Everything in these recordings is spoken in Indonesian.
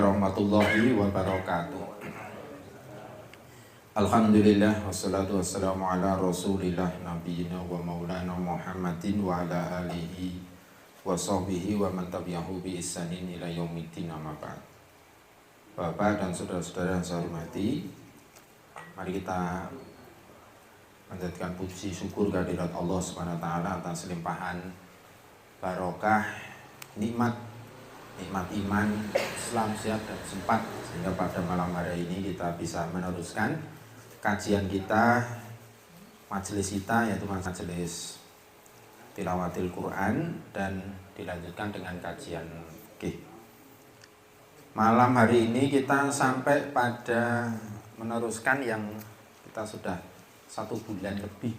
warahmatullahi wabarakatuh. Alhamdulillah wassalatu wassalamu ala rasulillah nabiyina wa maulana Muhammadin wa ala alihi wa sahbihi wa man tabi'ahu bi ihsanin ila yaumiddin, amma ba'd. Bapak dan saudara-saudara yang saya hormati, mari kita panjatkan puji syukur kehadirat Allah Subhanahu wa taala atas limpahan barokah nikmat iman, Islam, sehat dan sempat, sehingga pada malam hari ini kita bisa meneruskan kajian kita, majelis kita, yaitu majelis tilawatil Quran, dan dilanjutkan dengan kajian fikih. Malam hari ini kita sampai pada meneruskan yang kita sudah 1 bulan lebih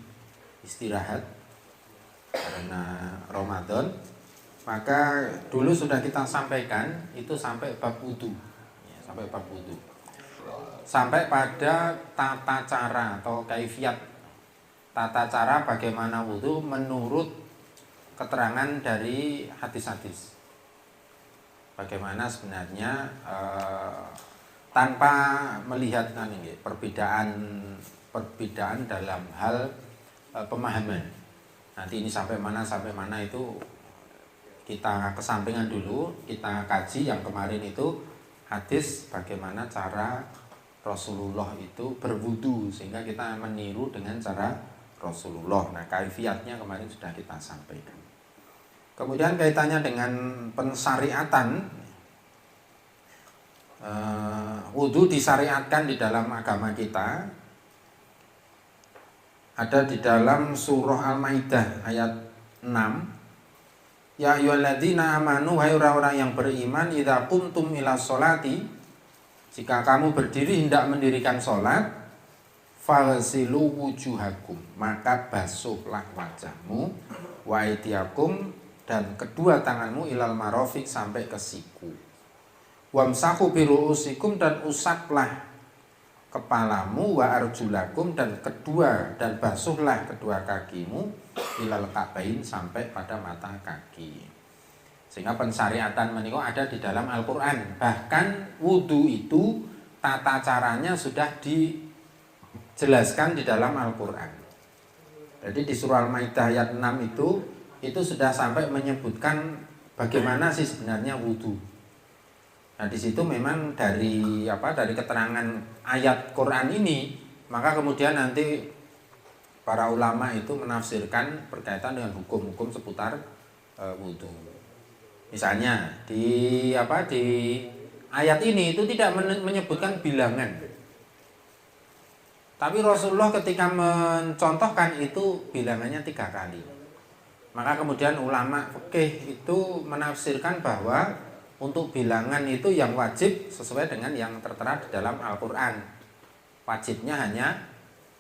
istirahat karena Ramadan. Maka dulu sudah kita sampaikan itu sampai bab wudu, sampai pada tata cara atau kaifiat tata cara bagaimana wudu menurut keterangan dari hadis-hadis. Bagaimana sebenarnya tanpa melihat perbedaan dalam hal pemahaman. Nanti ini sampai mana itu kita kesampingan dulu, kita kaji yang kemarin itu hadis bagaimana cara Rasulullah itu berwudu, sehingga kita meniru dengan cara Rasulullah. Nah, kaifiatnya kemarin sudah kita sampaikan. Kemudian kaitannya dengan pensyariatan, wudu disyariatkan di dalam agama kita, ada di dalam surah Al-Maidah ayat 6. Ya ayyuhalladzina amanu, hai orang-orang yang beriman, idza qumtum ila sholati, jika kamu berdiri hendak mendirikan salat, faghsilu wujuhakum, maka basuhlah wajahmu, wa aydiyakum, dan kedua tanganmu, ilal marafiq, sampai ke siku, wamsahu bi ru'usikum, dan usaplah kepalamu, wa arjulakum, dan basuhlah kedua kakimu, ilal ka'bain, sampai pada mata kaki. Sehingga pensyariatan menika ada di dalam Al-Qur'an. Bahkan wudu itu tata caranya sudah dijelaskan di dalam Al-Qur'an. Jadi di surah Al-Maidah ayat 6 itu sudah sampai menyebutkan bagaimana sih sebenarnya wudu. Nah, di situ memang dari keterangan ayat Quran ini, maka kemudian nanti para ulama itu menafsirkan berkaitan dengan hukum-hukum seputar wudu. Misalnya di ayat ini itu tidak menyebutkan bilangan. Tapi Rasulullah ketika mencontohkan itu bilangannya 3 kali. Maka kemudian ulama fikih itu menafsirkan bahwa untuk bilangan itu yang wajib sesuai dengan yang tertera di dalam Al-Qur'an. Wajibnya hanya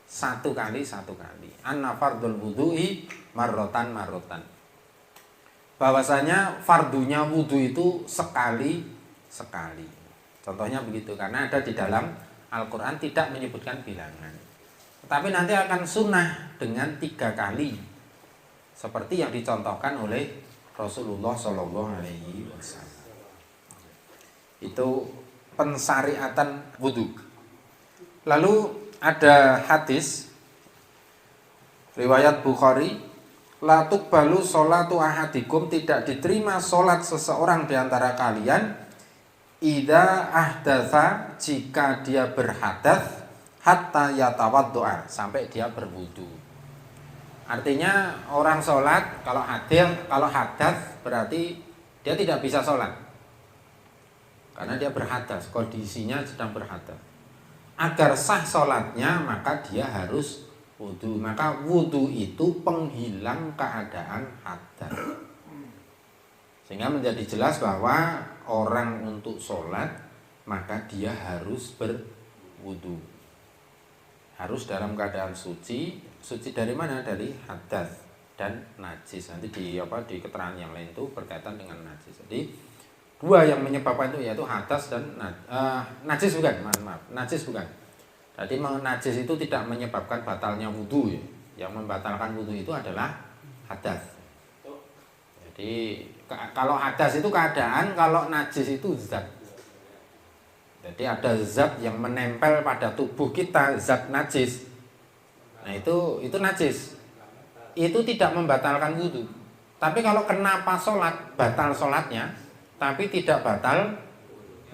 1 kali. Anna fardul wudu'i marrotan. Bahwasanya fardunya wudu itu sekali. Contohnya begitu, karena ada di dalam Al-Qur'an tidak menyebutkan bilangan. Tetapi nanti akan sunnah dengan 3 kali, seperti yang dicontohkan oleh Rasulullah SAW. Itu pensyariatan wudu. Lalu ada hadis riwayat Bukhari, la tuqbalu sholatu ahadikum, tidak diterima sholat seseorang di antara kalian, idza ahdatsa, jika dia berhadas, hatta yatawaddoa, sampai dia berwudu. Artinya orang sholat kalau hadas berarti dia tidak bisa sholat, karena dia berhadas, kondisinya sedang berhadas. Agar sah sholatnya maka dia harus wudu. Maka wudu itu penghilang keadaan hadas, sehingga menjadi jelas bahwa orang untuk sholat maka dia harus berwudu, harus dalam keadaan suci. Suci dari mana? Dari hadas dan najis. Nanti di keterangan yang lain itu berkaitan dengan najis. Jadi 2 yang menyebabkan itu, yaitu hadas dan najis bukan. Najis bukan. Jadi najis itu tidak menyebabkan batalnya wudu. Yang membatalkan wudu itu adalah hadas. Jadi kalau hadas itu keadaan, kalau najis itu zat. Jadi ada zat yang menempel pada tubuh kita, zat najis. Nah itu najis. Itu tidak membatalkan wudhu. Tapi kalau kena pas sholat, batal sholatnya, tapi tidak batal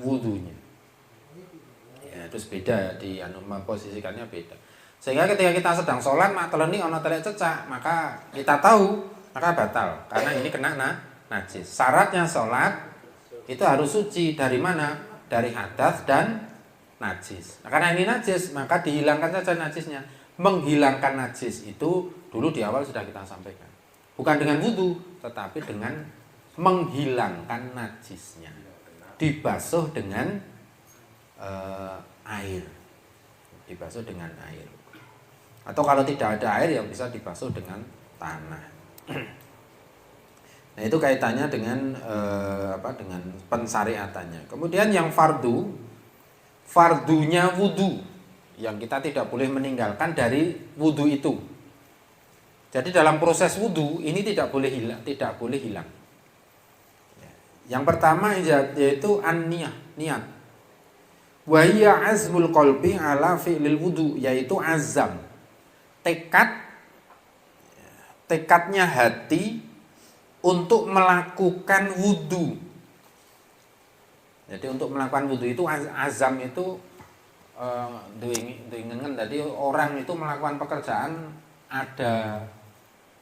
wudhunya. Ya terus beda di memposisikannya beda. Sehingga ketika kita sedang sholat, mak teleni ono telek cecak, maka kita tahu, maka batal. Karena ini kena najis. Syaratnya sholat itu harus suci dari mana? Dari hadas dan najis. Nah, karena ini najis, maka dihilangkan saja najisnya. Menghilangkan najis itu dulu di awal sudah kita sampaikan. Bukan dengan wudhu, tetapi dengan menghilangkan najisnya. Dibasuh dengan air. Dibasuh dengan air. Atau kalau tidak ada air yang bisa dibasuh dengan tanah. Nah itu kaitannya dengan dengan pensyariatannya. Kemudian yang fardunya wudhu yang kita tidak boleh meninggalkan dari wudhu itu. Jadi dalam proses wudhu ini tidak boleh hilang. Yang pertama yaitu niat. Wa hiya azmul qalbi ala fi'lil wudhu, yaitu azam. Tekadnya hati untuk melakukan wudhu. Jadi untuk melakukan wudhu itu azam itu duingan. Jadi orang itu melakukan pekerjaan ada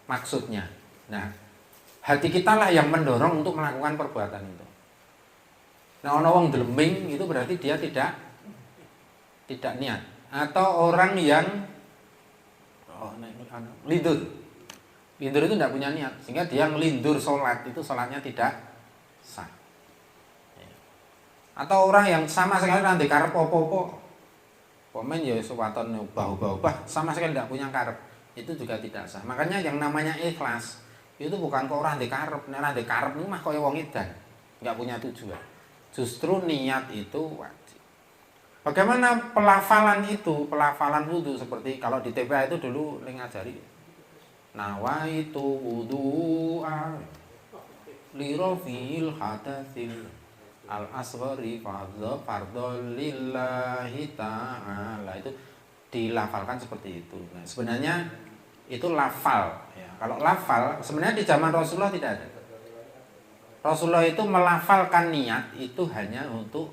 maksudnya. Nah, hati kita lah yang mendorong untuk melakukan perbuatan itu. Nah, ono wong dleming itu berarti dia tidak niat. Atau orang yang lindur itu tidak punya niat, sehingga dia ngelindur sholat, itu sholatnya tidak sah. Atau orang yang sama sekali nanti karep opo-opo, komen ya sewaton ubah-ubah, sama sekali tidak punya karep, itu juga tidak sah. Makanya yang namanya ikhlas itu bukan kok orang dikarep, nek dikarep itu mah koyo wong edan, nggak punya tujuan. Justru niat itu wajib. Bagaimana pelafalan itu, pelafalan wudhu seperti kalau di TPA itu dulu ngajari nawaitu wudu'a li rafil hadatsil al asghari fardhu lillahi ta'ala, itu dilafalkan seperti itu. Nah, sebenarnya itu lafal ya. Kalau lafal sebenarnya di zaman Rasulullah tidak ada. Rasulullah itu melafalkan niat itu hanya untuk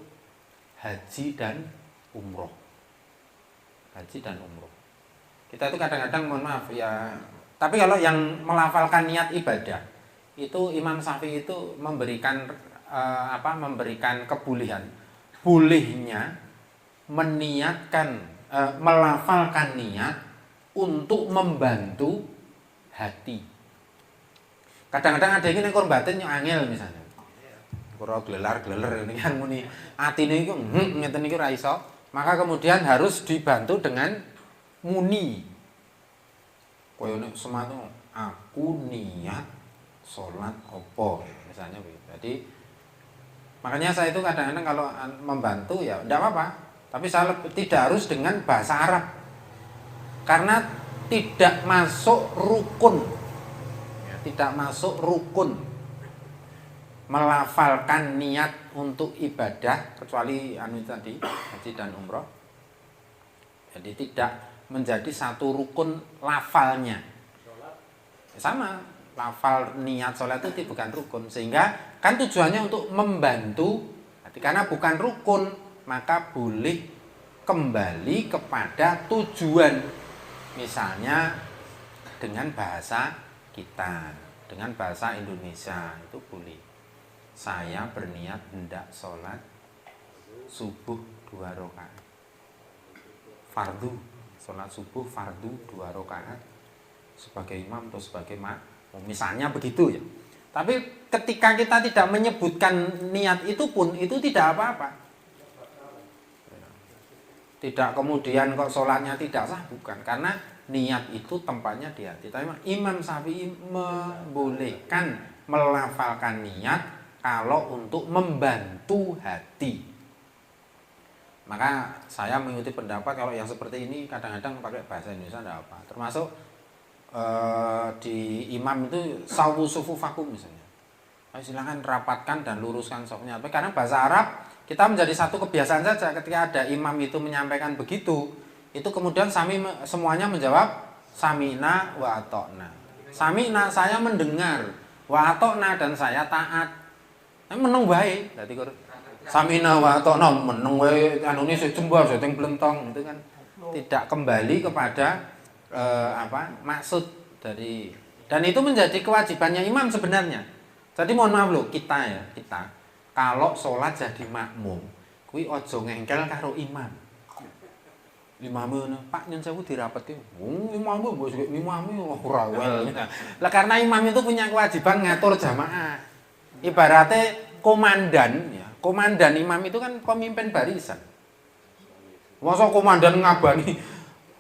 haji dan umroh. Haji dan umroh. Kita itu kadang-kadang mohon maaf ya, tapi kalau yang melafalkan niat ibadah itu Imam Syafi'i itu memberikan memberikan kebolehan. Bolehnya meniatkan melafalkan niat untuk membantu hati. Kadang-kadang ada yang ngekor batin yang angel misalnya. Kura gelelar ini kan muni atine iku ngeten iki ora iso, maka kemudian harus dibantu dengan muni. Koyo nek semangat aku niat salat opo misalnya begitu. Jadi makanya saya itu kadang-kadang kalau membantu ya enggak apa-apa, tapi saya tidak harus dengan bahasa Arab. Karena tidak masuk rukun. Tidak masuk rukun melafalkan niat untuk ibadah kecuali tadi haji dan umroh. Jadi tidak menjadi satu rukun lafalnya. Sama, lafal niat sholat itu bukan rukun, sehingga kan tujuannya untuk membantu. Karena bukan rukun, maka boleh kembali kepada tujuan. Misalnya dengan bahasa kita, dengan bahasa Indonesia itu boleh. Saya berniat hendak sholat subuh 2 rakaat. Fardu, sholat subuh fardu 2 rakaat sebagai imam atau sebagai makmum. Misalnya begitu ya. Tapi ketika kita tidak menyebutkan niat itu pun itu tidak apa-apa. Tidak kemudian kok sholatnya tidak sah, bukan. Karena niat itu tempatnya di hati. Tapi Imam Syafi'i membolehkan melafalkan niat kalau untuk membantu hati. Maka saya mengikuti pendapat kalau yang seperti ini kadang-kadang pakai bahasa Indonesia tidak apa. Termasuk di imam itu sawu sufufakum misalnya. Silakan rapatkan dan luruskan safnya. Karena bahasa Arab kita menjadi satu kebiasaan saja ketika ada imam itu menyampaikan begitu, itu kemudian semuanya menjawab sami'na wa ata'na. Sami'na saya mendengar, wa ata'na dan saya taat. Meneng wae dadi sami'na wa ata'na meneng wae anune sing jembar sing blentong itu kan tidak kembali kepada maksud dari, dan itu menjadi kewajibannya imam sebenarnya. Jadi mohon maaf loh, kita kalau sholat jadi makmum, kuwi ojo ngengkel karo imam. Imame ngono, Pak nyun sewu dirapetke. Imame mbok imame ora wel. Lah karena imam itu punya kewajiban ngatur jamaah. Ibaratnya komandan ya. Komandan imam itu kan pemimpin barisan. Masa komandan ngabani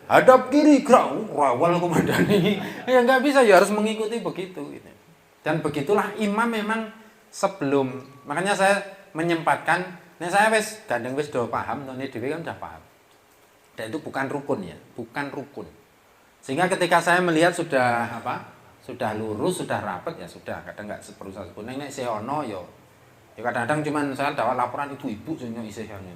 hadap kiri gerak, ora wel komandan ini. Ya enggak bisa, ya harus mengikuti begitu gitu. Dan begitulah imam memang sebelum, makanya saya menyempatkan, saya wis gandeng wis do paham, none dhewe kan udah paham. Dan itu bukan rukun ya, bukan rukun. Sehingga ketika saya melihat sudah sudah lurus, sudah rapet ya sudah, kadang enggak perlu saya sebut. Nek isih ono ya kadang-kadang cuman saya dapat laporan ibu-ibu sing isih ono.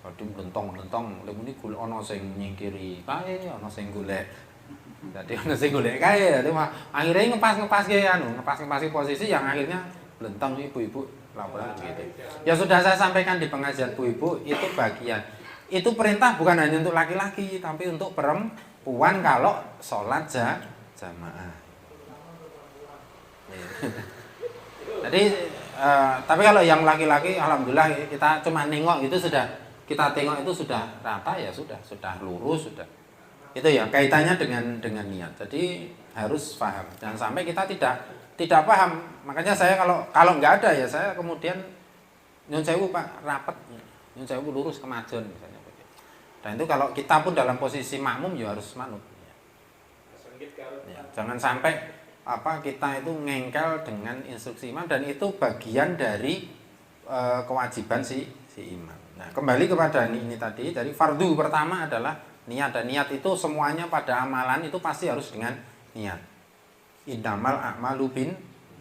Padha mentong-mentong, lha muni golek ana sing nyingkiri kae, ana sing golek. Dadi ana sing golek kae, dadi akhirnya ngepas-ngepaske ngepas-ngepasi posisi yang akhirnya blentong ibu-ibu laporan begitu. Ya sudah saya sampaikan di pengajian ibu-ibu, itu bagian. Itu perintah bukan hanya untuk laki-laki, tapi untuk perempuan kalau sholat jamaah. Jadi, tapi kalau yang laki-laki, alhamdulillah kita cuma nengok itu sudah, kita tengok itu sudah rata ya sudah lurus sudah. Itu ya kaitannya dengan niat. Jadi harus paham. Jangan sampai kita tidak paham. Makanya saya kalau nggak ada ya saya kemudian nyun sewu Pak rapet, nyun sewu lurus kemajuan misalnya. Dan itu kalau kita pun dalam posisi makmum ya harus manut. Ya, jangan sampai kita itu ngengkel dengan instruksi imam, dan itu bagian dari kewajiban si imam. Nah, kembali kepada ini tadi, dari fardu pertama adalah niat, dan niat itu semuanya pada amalan itu pasti harus dengan niat. Innamal a'malu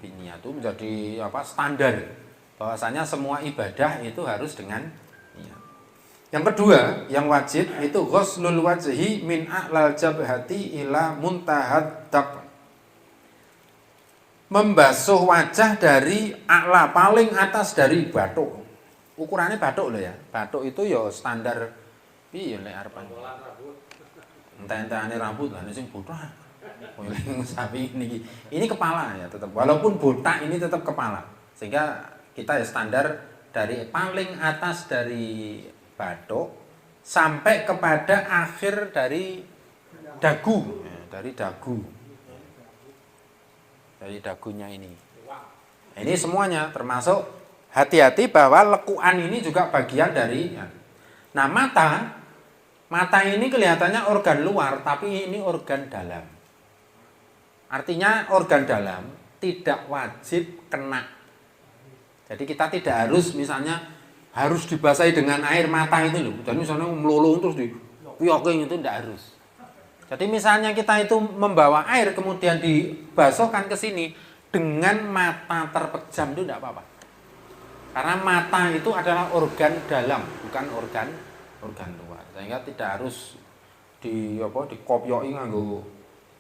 binniyat, itu menjadi standar bahwasanya semua ibadah itu harus dengan niat. Yang kedua, yang wajib itu ghuslul wajhi min a'lal jabhati ila muntahad dab. Membasuh wajah dari a'la, paling atas dari bathuk. Ukurannya bathuk loh ya. Bathuk itu ya standar piye lek arepan. Entah-entahane rambut lah sing botak. Sapi ini kepala ya tetap. Walaupun botak ini tetap kepala. Sehingga kita ya standar dari paling atas dari bathuk sampai kepada akhir dari dagu, dari dagu. Dari dagunya ini. Ini semuanya termasuk hati-hati bahwa lekuan ini juga bagian dari. Nah, mata ini kelihatannya organ luar, tapi ini organ dalam. Artinya organ dalam tidak wajib kena. Jadi kita tidak harus misalnya harus dibasahi dengan air mata itu loh. Jadi misalnya melulung terus dipiyoking itu tidak harus. Jadi misalnya kita itu membawa air kemudian dibasuhkan ke sini dengan mata terpejam itu tidak apa-apa. Karena mata itu adalah organ dalam, bukan organ luar. Sehingga tidak harus dikopyoki nganggo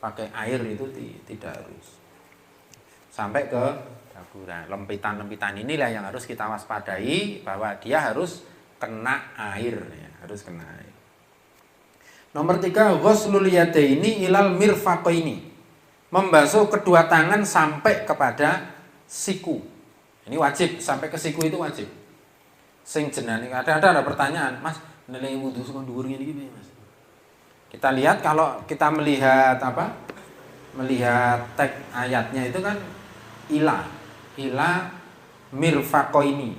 pakai air itu tidak harus. Sampai ke daguran. Lempitan-lempitan inilah yang harus kita waspadai bahwa dia harus kena air ya, harus kena air. Nomor 3, ghuslul yadaini ilal mirfaqaini. Membasuh kedua tangan sampai kepada siku. Ini wajib, sampai ke siku itu wajib. Sing jenenge ada pertanyaan, Mas, nilai wudu sing dhuwur ngene iki piye, Mas? Kita lihat kalau kita melihat melihat teks ayatnya itu kan ila mirfaqaini.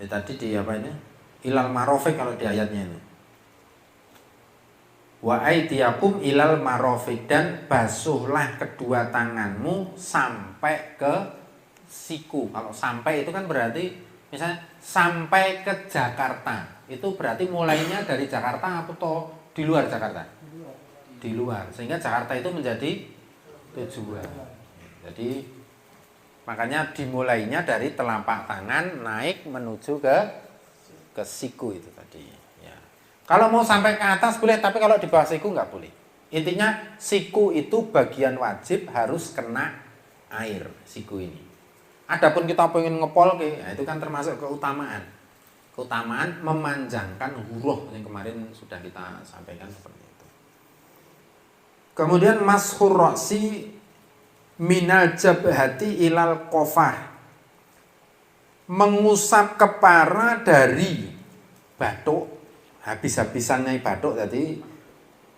Ya tadi di apa ini? Ilal marofiq kalau di ayatnya ini. Wa aidiyakum ilal marofiq, dan basuhlah kedua tanganmu sampai ke siku. Kalau sampai itu kan berarti misalnya sampai ke Jakarta. Itu berarti mulainya dari Jakarta atau di luar Jakarta? Di luar. Sehingga Jakarta itu menjadi tujuan. Jadi Makanya dimulainya dari telapak tangan naik menuju ke siku itu tadi. Ya. Kalau mau sampai ke atas boleh, tapi kalau di bawah siku nggak boleh. Intinya siku itu bagian wajib harus kena air siku ini. Adapun kita pengen ngepol ya itu kan termasuk keutamaan. Keutamaan memanjangkan huruf yang kemarin sudah kita sampaikan seperti itu. Kemudian mashur ra'si minal jabhati ilal qafah. Mengusap kepala dari batuk, habis-habisannya batuk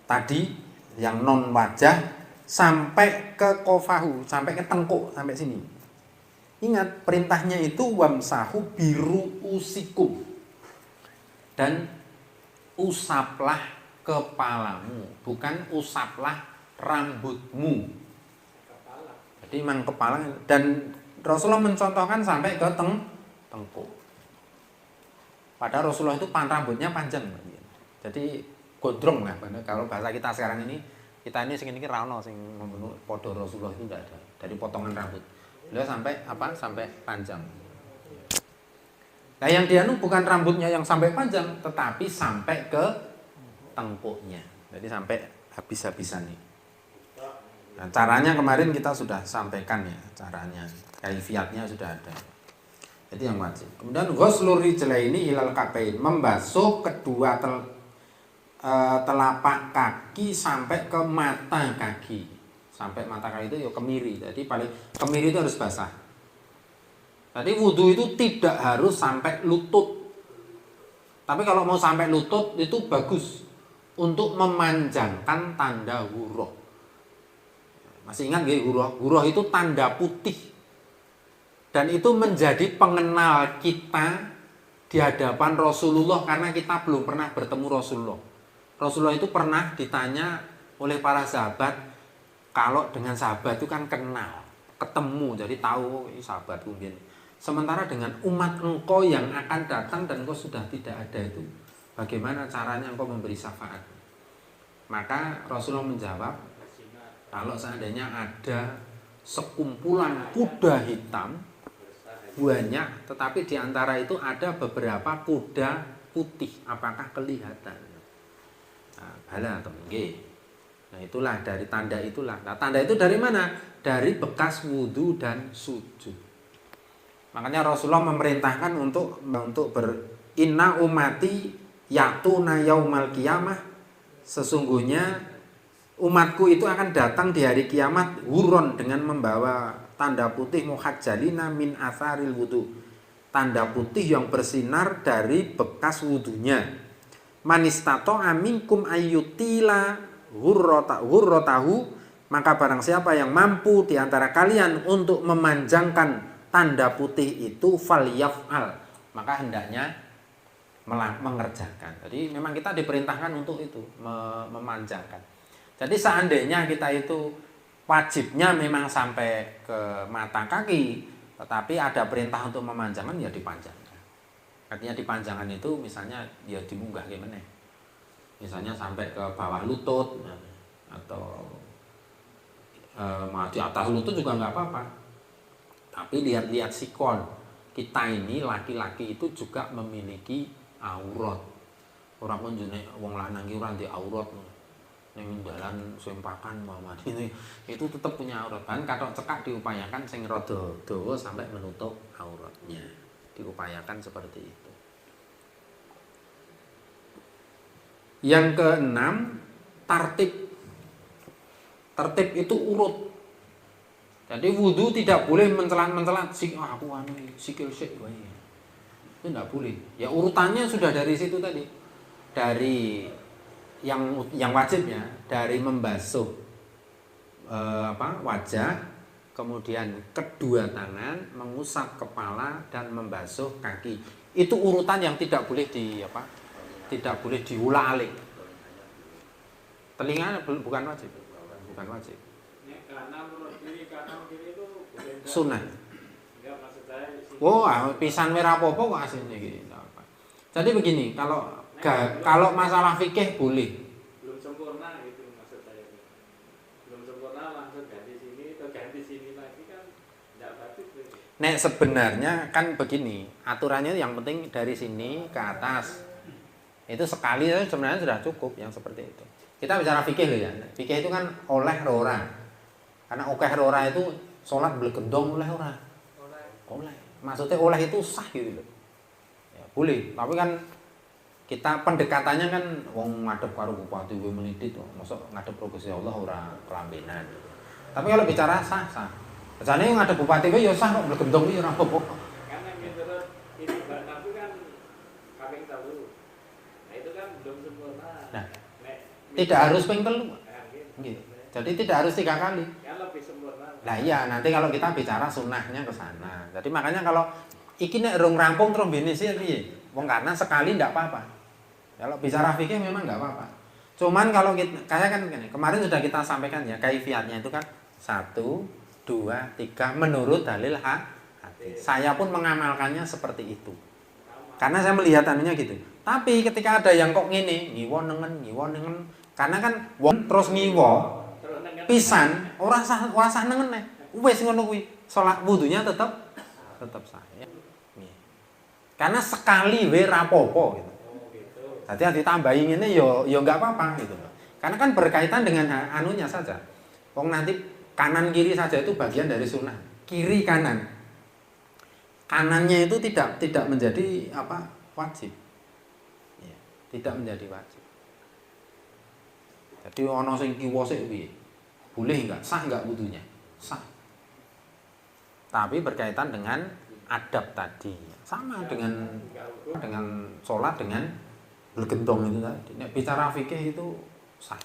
tadi yang non wajah sampai ke kofahu, sampai ke tengkuk, sampai sini. Ingat perintahnya itu wamsahu biru usikum, dan usaplah kepalamu, bukan usaplah rambutmu. Jadi memang kepala, dan Rasulullah mencontohkan sampai ke tengkuk. Padahal Rasulullah itu rambutnya panjang, jadi gondrong lah. Kalau bahasa kita sekarang ini, kita ini segini rano sing podo Rasulullah itu tidak ada. Dari potongan rambut beliau sampai sampai panjang. Nah yang dianu bukan rambutnya yang sampai panjang, tetapi sampai ke tengkuknya. Jadi sampai habis-habisan nih. Nah, caranya kemarin kita sudah sampaikan ya, caranya, kaifiatnya sudah ada. Jadi yang wajib. Kemudian ghuslur rijlaini ilal kabain, membasuh kedua telapak kaki sampai ke mata kaki. Sampai mata kaki itu ya kemiri. Jadi paling kemiri itu harus basah. Jadi wudhu itu tidak harus sampai lutut. Tapi kalau mau sampai lutut itu bagus untuk memanjangkan tanda huruf. Masih ingat nggih huruf? Huruf itu tanda putih. Dan itu menjadi pengenal kita di hadapan Rasulullah karena kita belum pernah bertemu Rasulullah. Rasulullah itu pernah ditanya oleh para sahabat, kalau dengan sahabat itu kan kenal, ketemu, jadi tahu ini sahabatku gini. Sementara dengan umat engkau yang akan datang dan engkau sudah tidak ada itu, bagaimana caranya engkau memberi syafaat? Maka Rasulullah menjawab, kalau seandainya ada sekumpulan kuda hitam banyak, tetapi di antara itu ada beberapa kuda putih, apakah kelihatan? Bala atau nggih. Nah, itulah dari tanda itulah. Nah, tanda itu dari mana? Dari bekas wudu dan sujud. Makanya Rasulullah memerintahkan untuk inna umati yatuna yaumal qiyamah. Sesungguhnya umatku itu akan datang di hari kiamat huron dengan membawa tanda putih muhajjalina min atharil wudu. Tanda putih yang bersinar dari bekas wudunya. Manistato aminkum ayyutila hurrotahu, maka barang siapa yang mampu di antara kalian untuk memanjangkan tanda putih itu falyaf'al, maka hendaknya mengerjakan. Jadi memang kita diperintahkan untuk itu, memanjangkan. Jadi seandainya kita itu wajibnya memang sampai ke mata kaki, tetapi ada perintah untuk memanjangkan, ya dipanjangkan. Artinya dipanjangkan itu misalnya ya dimunggah gimana? Misalnya sampai ke bawah lutut atau di atas lutut juga nggak apa-apa. Tapi lihat-lihat sikon. Kita ini laki-laki itu juga memiliki aurat. Orang pun jene wong lanang ki ora ndek aurat. Ning dalan sempakan Muhammad ini itu tetap punya aurat. Kan katok cekak diupayakan sing rada dawa sampai menutup auratnya. Diupayakan seperti itu. Yang keenam, tartib. Tertib itu urut. Jadi wudhu tidak boleh mencelat-mencelat aku sikil sik wae. Itu tidak boleh. Ya urutannya sudah dari situ tadi. Dari yang wajibnya dari membasuh wajah, kemudian kedua tangan, mengusap kepala dan membasuh kaki. Itu urutan yang tidak boleh tidak boleh diulang-alik. Telinga bukan wajib. Bukan wajib. Sunnah. Oh, pisan merah apa kok aslinya gitu. Jadi begini, kalau masalah fikih boleh. Belum sempurna gitu maksud saya. Belum sempurna langsung ganti sini atau ganti sini lagi kan enggak bagus. Nek sebenarnya kan begini, aturannya yang penting dari sini ke atas. Itu sekali sebenarnya sudah cukup yang seperti itu. Kita bicara fikih loh ya. Fikih itu kan oleh ora. Karena okeh ora itu sholat belgendong oleh ora. Oleh. Maksudnya oleh itu sah gitu loh. Ya, boleh, tapi kan kita pendekatannya kan wong ngadep karo bupati kowe menidit, mosok ngadep pro Gusti Allah ora kelambenan. Tapi kalau bicara sah. Jane yang ngadep bupati kowe ya sah kok belgendong iki ora apa-apa. Karena menurut ini Mbak Nabi kan kaping telu. Nah itu kan belum sempurna. Nah, Nek, tidak harus ping telu. gitu. Gitu. Jadi tidak harus 3 kali. Yang lebih sempurna. Nah iya, nanti kalau kita bicara sunnahnya ke sana. Jadi makanya kalau iki nek rung rampung terus bini sih piye? Wong karena sekali ndak apa-apa. Kalau bicara fikih memang nggak apa-apa. Cuman kalau kita, kayak kan gini, kemarin sudah kita sampaikan ya, kaifiatnya itu kan 1, 2, 3 menurut dalil hadis. Saya pun mengamalkannya seperti itu. Karena saya melihat anunya gitu. Tapi ketika ada yang kok ngene, ngiwo nengen. Karena kan wong terus ngiwo pisan ora sah nengen nih. Wis ngono kuwi. Salat wudunya tetap sah. Ya. Karena sekali we rapopo gitu. Jadi ditambahin ini yo nggak apa-apa gitu loh. Karena kan berkaitan dengan anunya saja. Wong nanti kanan kiri saja itu bagian dari sunnah. Kiri kanan. Kanannya itu tidak menjadi apa? Wajib. Ya, tidak menjadi wajib. Jadi ono sing kiwa sik piye? Boleh enggak? Sah enggak wudunya? Sah. Tapi berkaitan dengan adab tadi. Sama dengan sholat dengan bergentong itu tadi. Nek bicara fikih itu sah.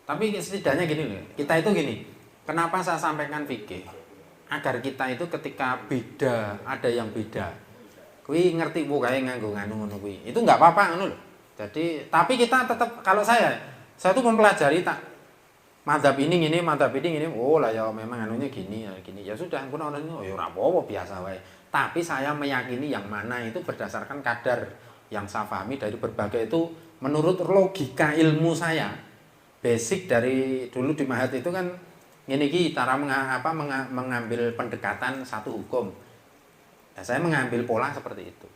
Tapi setidaknya gini loh. Kita itu gini. Kenapa saya sampaikan fikih? Agar kita itu ketika beda, ada yang beda. Kuwi ngerti bu kayak nganggo ngono kuwi. Itu enggak apa-apa ngono loh. Jadi, tapi kita tetap kalau saya tuh mempelajari tak madzhab ini gini, oh lah ya memang anunya gini. Ya sudah, aku nonton oh ya ora apa-apa biasa wae. Tapi saya meyakini yang mana itu berdasarkan kadar yang saya pahami dari berbagai itu menurut logika ilmu saya. Basic dari dulu di Mahat itu kan ini cara mengambil pendekatan satu hukum. Nah, saya mengambil pola seperti itu.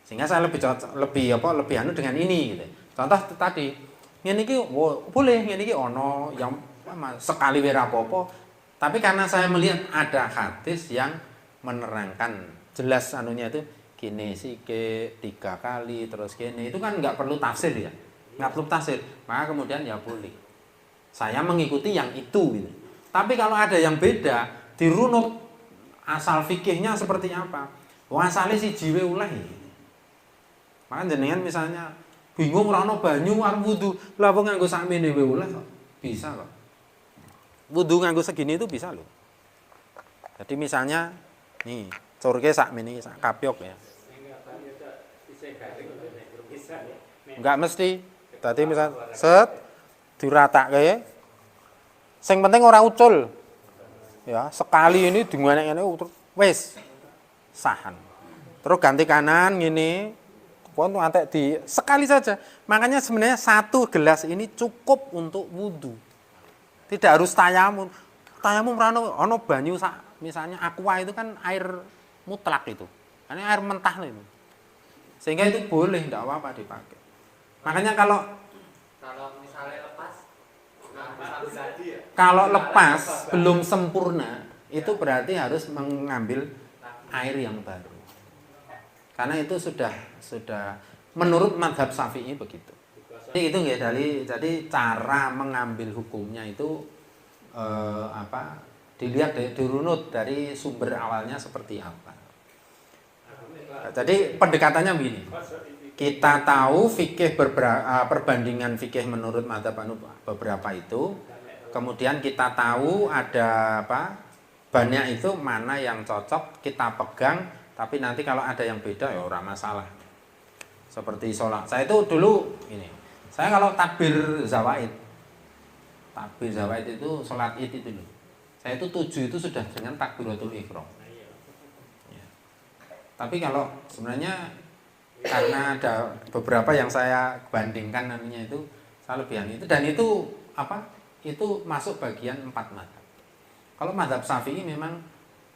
Sehingga saya lebih anu dengan ini gitu. Contoh tadi, ngene iki boleh ngene iki ono yang sekali wira apa-apa. Tapi karena saya melihat ada hadis yang menerangkan jelas anunya itu gini sih ke 3 kali terus gini itu kan nggak perlu tafsir ya, nggak perlu tafsir, maka kemudian ya boleh saya mengikuti yang itu gitu. Tapi kalau ada yang beda dirunut asal fikihnya seperti apa, asalnya si jiwe ulah gitu. Maka jenengan misalnya bingung ora ono banyu arep wudu lah wong nganggo sakmene wae ulah kok bisa kok wudu nganggo segini itu bisa loh. Jadi misalnya nih, curke sak mini sak kapyok ya. Enggak mesti. Tadi misal set diratakake. Sing penting ora ucul. Ya, sekali ini dingenek-ngene wis sahan. Terus ganti kanan ngene. Pon antek di sekali saja. Makanya sebenarnya 1 gelas ini cukup untuk wudu. Tidak harus tayamum. Tayamum ono banyu sak misalnya aqua itu kan air mutlak itu. Ini air mentah itu. Sehingga itu boleh, enggak apa-apa dipakai. Makanya kalau misalnya lepas kalau lepas belum sempurna, itu berarti harus mengambil air yang baru. Karena itu sudah menurut mazhab Syafi'i begitu. Jadi itu ya jadi cara mengambil hukumnya itu dilihat dirunut dari sumber awalnya seperti apa. Jadi pendekatannya begini. Kita tahu fikih perbandingan fikih menurut mazhab beberapa itu. Kemudian kita tahu ada banyak itu mana yang cocok kita pegang. Tapi nanti kalau ada yang beda ya ora masalah. Seperti sholat. Saya itu dulu ini. Saya kalau takbir zawaid itu sholat id itu dulu. Saya itu 7 itu sudah dengan takbiratul ihram. Ya. Tapi kalau sebenarnya karena ada beberapa yang saya bandingkan namanya itu saya lebih yang itu dan itu itu masuk bagian 4 mazhab. Kalau mazhab Syafi'i memang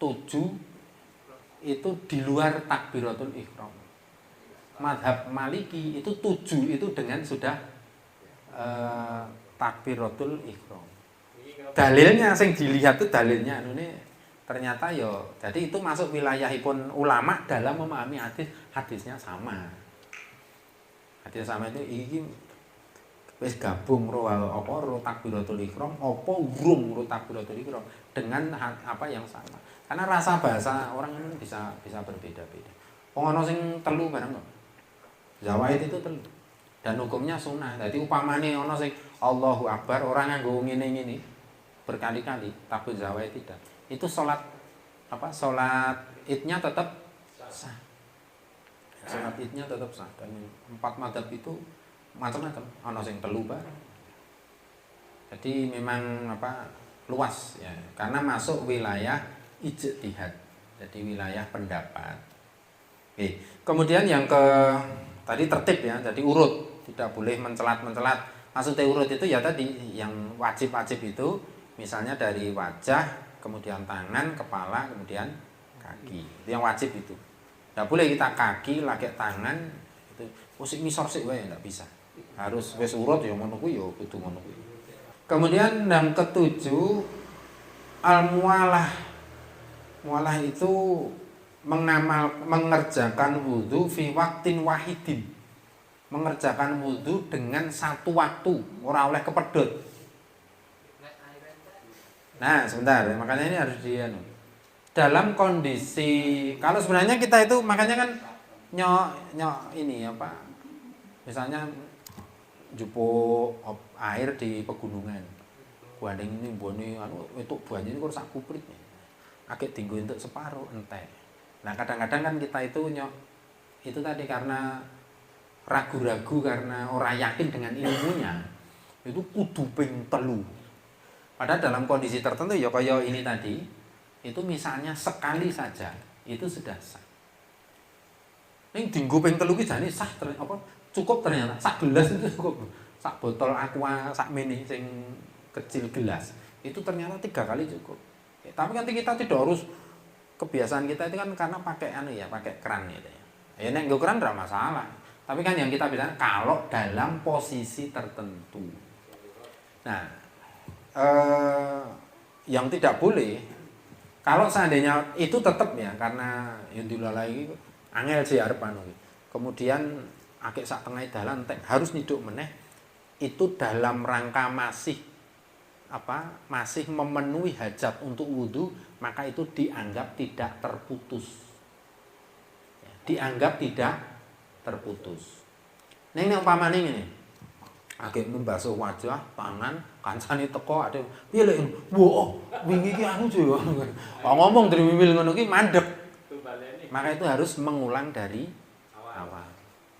7 itu di luar takbiratul ihram. Mazhab Maliki itu 7 itu dengan sudah takbiratul ihram. Dalilnya sing dilihat itu dalilnya ini ternyata yo jadi itu masuk wilayahipun ulama dalam memahami hadisnya sama. Hadis sama itu iki wis gabung ro takbiratul ihram apa urung ro takbiratul ihram dengan apa yang sama. Karena rasa bahasa orang ini bisa berbeda-beda. Wong ana sing telu bareng kok. Zawaid itu telu. Dan hukumnya sunnah. Jadi upamane ana sing Allahu Akbar orang nganggo ngene-ngene berkali-kali tapi zawaid tidak. Itu salat Idnya tetap sah. Salat Idnya tetap sah. Dan 4 madzhab itu macam-macam. Ana sing telu bareng. Jadi memang luas ya. Karena masuk wilayah ijtihad. Jadi wilayah pendapat. Oke. Kemudian yang tadi tertib ya, jadi urut, tidak boleh mencelat-mencelat. Maksudnya urut itu ya tadi yang wajib-wajib itu misalnya dari wajah, kemudian tangan, kepala, kemudian kaki. Itu yang wajib itu. Tidak boleh kita kaki, lagi tangan itu usik misor sik wae enggak bisa. Harus wis urut ya ngono kuwi ya kudu ngono kuwi. Kemudian yang ketujuh al-mualah. Mualah itu mengerjakan wudhu fi waktin wahidin, mengerjakan wudhu dengan satu waktu, ora oleh kepedhot. Nah sebentar, makanya ini harus dalam kondisi kalau sebenarnya kita itu makanya kan nyok ini misalnya jupuk air di pegunungan, banding ini bone itu banyak ini kok sak kuprit akeh tinggu untuk separuh entek. Nah kadang-kadang kan kita itu tadi karena ragu-ragu karena orang yakin dengan ilmunya itu kudu ping telu. Padahal dalam kondisi tertentu ya kaya ini tadi itu misalnya sekali saja itu sudah sah. Ning dinggo ping telu ki jane sah cukup ternyata sak gelas itu cukup. Sak botol aqua sak mini sing kecil gelas itu ternyata 3 kali cukup. Tapi kan kita tidak harus kebiasaan kita itu kan karena pakai pakai keran gitu ya. Ya nek nggo keran ora masalah. Tapi kan yang kita bilang kalau dalam posisi tertentu. Nah, yang tidak boleh kalau seandainya itu tetap ya karena yang dilalai angel sih arep anu. Kemudian akeh sak tengah dalan harus nyiduk meneh itu dalam rangka masih memenuhi hajat untuk wudhu, maka itu dianggap tidak terputus. Dianggap tidak terputus. Ning umpamane ngene. Agek membasuh wajah, tangan, kancane teko ada piye lek wo wingi iki anu yo. Ngomong dari mimil ngono ki mandek. Maka itu harus mengulang dari awal.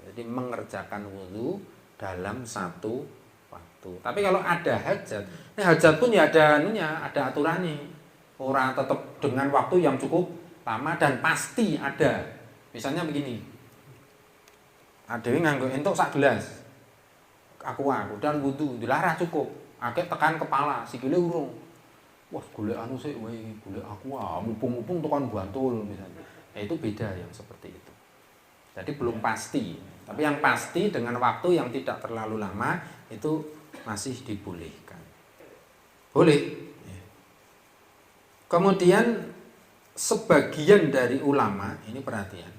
Jadi mengerjakan wudhu dalam satu waktu. Tapi kalau ada hajat, hajat pun ya ada aturannya. Orang tetap dengan waktu yang cukup lama dan pasti ada. Misalnya begini. Adewe nganggo entuk sak gelas. Aku dan wudu dilarang cukup. Akeh tekan kepala, sikile urung. Wah, golek anu sik wae, golek aku mumpung-mumpung tekan Bantul misalnya. Itu beda yang seperti itu. Jadi belum pasti. Tapi yang pasti dengan waktu yang tidak terlalu lama itu masih dibolehkan. Boleh. Kemudian sebagian dari ulama, ini perhatian,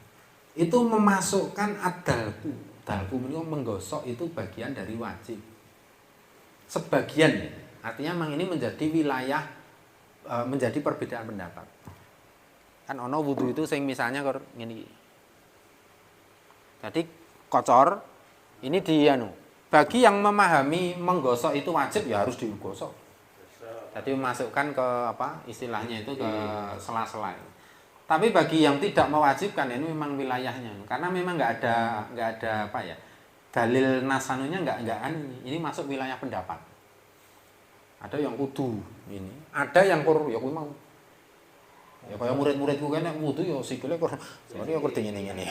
itu memasukkan ad-dalku. Dalku ini menggosok itu bagian dari wajib. Sebagian ya. Artinya memang ini menjadi wilayah menjadi perbedaan pendapat. Kan ono wudu itu sing misalnya ngene. Jadi kocor ini bagi yang memahami menggosok itu wajib ya harus digosok. Jadi memasukkan ke istilahnya itu ke sela-sela. Tapi bagi yang tidak mewajibkan ini memang wilayahnya, karena memang nggak ada dalil nasanunya nggak ini masuk wilayah pendapat. Ada yang kudu ini, ada yang ya kuwi mau. Ya kaya murid-muridku kene wudu ya sikile sebenarnya ngene.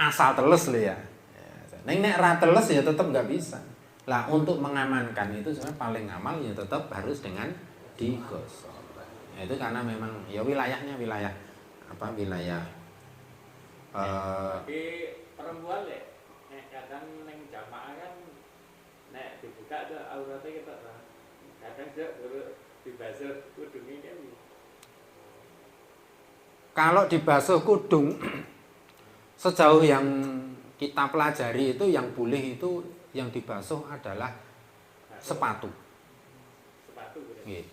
Asal teles lho ya. Nek ra teles ya tetap nggak bisa. Lah untuk mengamankan itu sebenarnya paling amal ya tetap harus dengan digosok. Nah, itu karena memang ya wilayahnya wilayah apa wilayah Tapi perempuan ya, kadang neng jamaah kan, nek dibuka tuh auratnya kita lah. Kadang dia baru dibasuh kudung ini kan. kalau dibasuh kudung sejauh yang kita pelajari itu yang boleh itu yang dibasuh adalah sepatu. Sepatu gitu. Nggih.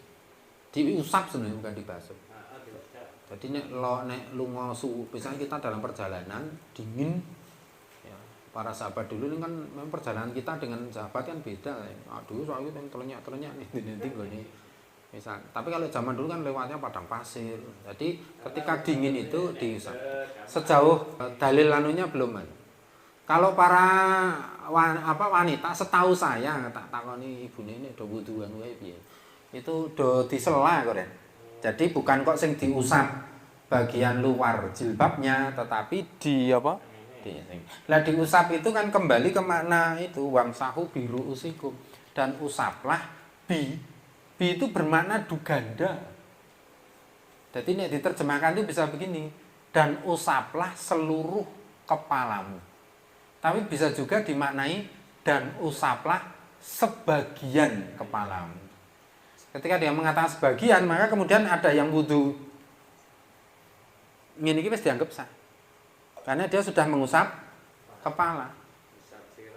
Diusap sebenarnya bukan dibasuh. Diusap. Jadi nek lunga misalnya kita dalam perjalanan dingin ya, para sahabat dulu ini kan memang perjalanan kita dengan sahabat kan beda. Aduh, soalnya yang telenyak-telenyak nih nih. Misal, tapi kalau zaman dulu kan lewatnya padang pasir. Jadi ketika dingin itu diusap. Sejauh dalil lanunya belum ada. Kalau para wanita setahu saya tak takoni ibune ini do wuduan wae piye. Itu do disela kok. Jadi bukan kok sing diusap bagian luar jilbabnya tetapi di apa? Lah diusap itu kan kembali ke makna itu wamsahu biru usikum dan usaplah bi itu bermakna duganda. Jadi ini diterjemahkan itu bisa begini, dan usaplah seluruh kepalamu. Tapi bisa juga dimaknai dan usaplah sebagian kepalamu. Ketika dia mengatakan sebagian, maka kemudian ada yang wudu. Ini wis dianggap sah. Karena dia sudah mengusap kepala.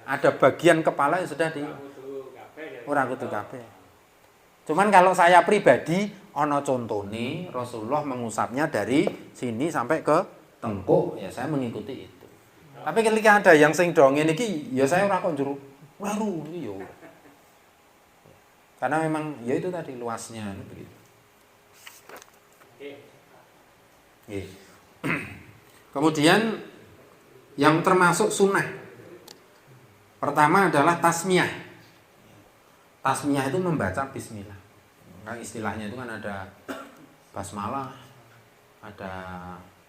Ada bagian kepala yang sudah di ora kudu kabeh. Cuman kalau saya pribadi, ono contone Rasulullah mengusapnya dari sini sampai ke tengkuk, ya saya mengikuti itu. Tapi ketika ada yang sing dong ngene iki, ya saya ora kok njero waru iki yo. Karena memang ya itu tadi luasnya begitu. Oke. Kemudian yang termasuk sunnah. Pertama adalah tasmiyah. Tasmiyah itu membaca bismillah. Kan istilahnya itu kan ada basmalah, ada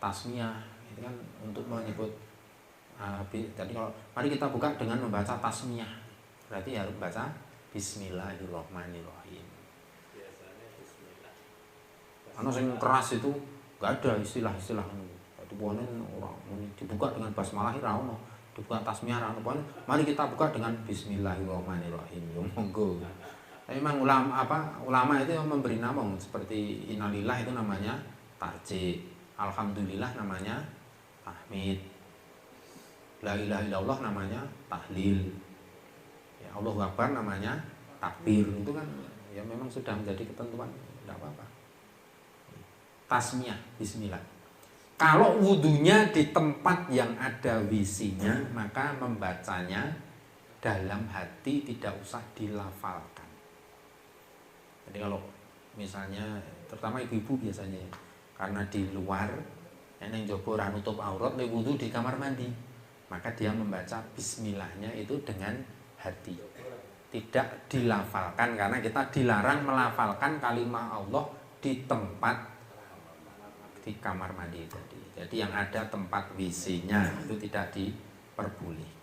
tasmiyah. Itu kan untuk menyebut jadi kalau mari kita buka dengan membaca tasmiyah. Berarti harus baca bismillahirrahmanirrahim. Biasanya bismillah. Karena yang keras itu enggak ada istilah-istilah itu pokoknya orang dibuka dengan basmalah ora ono. Dibuka tasmiyah ra ono. Mari kita buka dengan bismillahirrahmanirrahim. Yo monggo. Tapi memang ulama itu memberi nama seperti innalillah itu namanya tarjih, alhamdulillah namanya tahmid, la ilaha illallah namanya tahlil, ya Allahu akbar namanya takbir. Itu kan ya memang sudah menjadi ketentuan, tidak apa-apa. Tasmiyah, bismillah. Kalau wudunya di tempat yang ada wisinya, maka membacanya dalam hati, tidak usah dilafalkan. Jadi kalau misalnya terutama ibu-ibu biasanya karena di luar yang jaba ora nutup aurat nek wudu di kamar mandi, maka dia membaca bismillahnya itu dengan hati, tidak dilafalkan, karena kita dilarang melafalkan kalimat Allah di tempat di kamar mandi tadi. Jadi yang ada tempat WC-nya itu tidak diperbolehkan.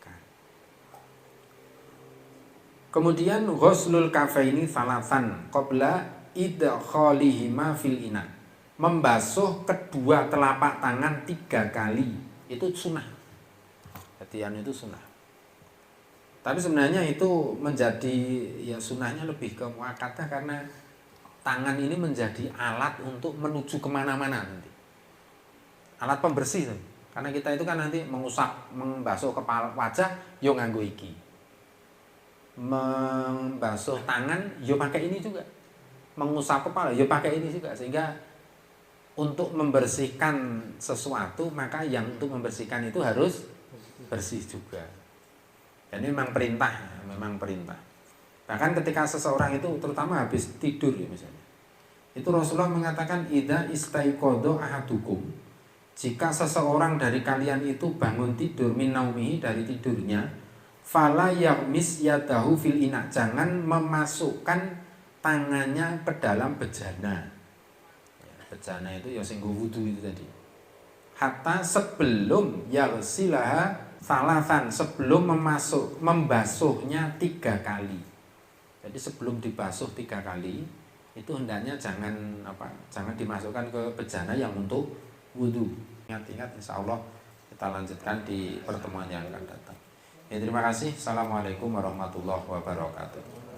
Kemudian ghuslul kafaini salasan qabla idkhalihima fil ina. Membasuh kedua telapak tangan 3 kali. Itu sunnah. Jadi itu sunnah. Tapi sebenarnya itu menjadi ya sunnahnya lebih ke muakkadah karena tangan ini menjadi alat untuk menuju kemana-mana nanti. Alat pembersih tuh. Karena kita itu kan nanti membasuh kepala wajah yo nganggo iki. Membasuh tangan yo pakai ini juga. Mengusap kepala yo pakai ini juga, sehingga untuk membersihkan sesuatu maka yang untuk membersihkan itu harus bersih juga. Dan ini memang perintah. Bahkan ketika seseorang itu terutama habis tidur ya misalnya. Itu Rasulullah mengatakan idza istaiqadha ahadukum. Jika seseorang dari kalian itu bangun tidur min naumihi dari tidurnya, fala yaghmis yadahu fil ina, jangan memasukkan tangannya ke dalam bejana. Ya, bejana itu ya sing wudu itu tadi. Hatta sebelum yaghsilaha salasan, sebelum membasuhnya 3 kali. Jadi sebelum dibasuh 3 kali, itu hendaknya jangan dimasukkan ke bejana yang untuk wudhu. Ingat-ingat, insya Allah kita lanjutkan di pertemuan yang akan datang. Ya, terima kasih. Assalamualaikum warahmatullahi wabarakatuh.